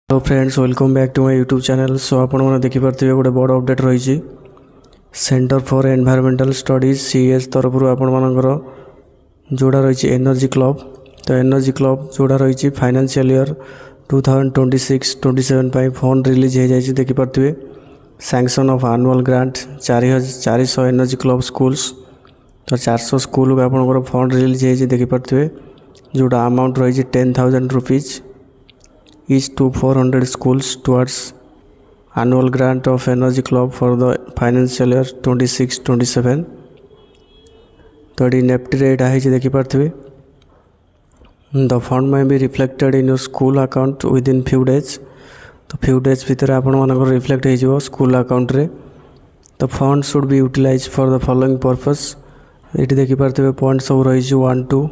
Hello friends, welcome back to my YouTube channel. So आपण मैंने देखिपे गोटे बड़ अपडेट रही centre for environmental studies CS तरफ आपण मानकर जोड़ा रही एनर्जी क्लब। तो एनर्जी क्लब जोड़ा रही फाइनेंशियल ईयर 2026-27 फंड रिलीज हो जाए देखिपे sanction of annual grant 400 energy club schools. तो 400 स्कूल को आपंकर फंड रिलीज हो देखिपे जोड़ा अमाउंट रही 10,000 rupees each to 400 schools towards annual grant of energy club for the financial year 26-27। तो ये नेफ्टी रेट है देखिपे the fund may be reflected in your school account within few days। तो few days भितर आपण रिफ्लेक्ट हो स्कूल अकाउंट रे। तो fund should be utilise for the following purpose. ये देखिपे पॉइंट सब रही 1 to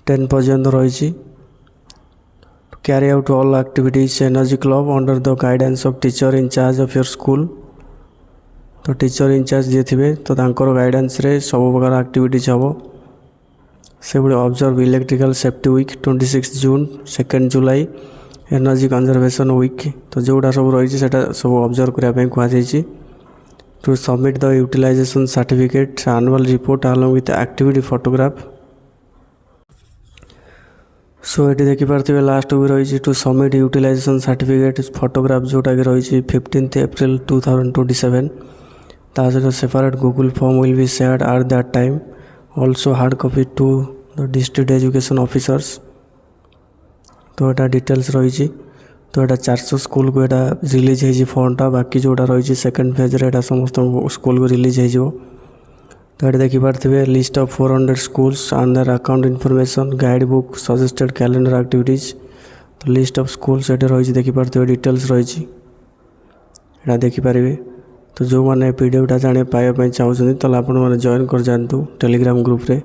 10 पर्यंत रही। Carry out all activities energy club under the guidance of teacher in charge of your school। तो टीचर इंचार्ज जी थे तो गाइडेंस रे सब प्रकार एक्टिविटीज हम से observe electrical safety week 26 June 2 July energy conservation week. तो जोड़ा सब रही सब ऑब्जर्व करने कहुई to submit the utilisation certificate annual report along with activity photograph. So ये देखिपे लास्ट भी रही to submit utilisation certificate photograph जोटा कि रही 15 एप्रिल 2027। ता सहित separate Google form will be shared at that time. Also hard copy to the district education officers. तो यहाँ डिटेल्स रही तो यहाँ 400 स्कूल को यहाँ रिलीज हो फंडटा बाकी जोटा रही सेकेंड फेज रे समस्त स्कूल को रिलीज हो। तो ये देखिपे list of 400 schools and their account information guide book suggested calendar activities. तो लिस्ट ऑफ स्कूल्स ये रही देखिपे डिटेल्स रही यहाँ देखिपारे। तो जो मैंने पीडीएफटा जाने पाइबा चाहते तो आप जॉइन कर जातु टेलीग्राम ग्रुप रे।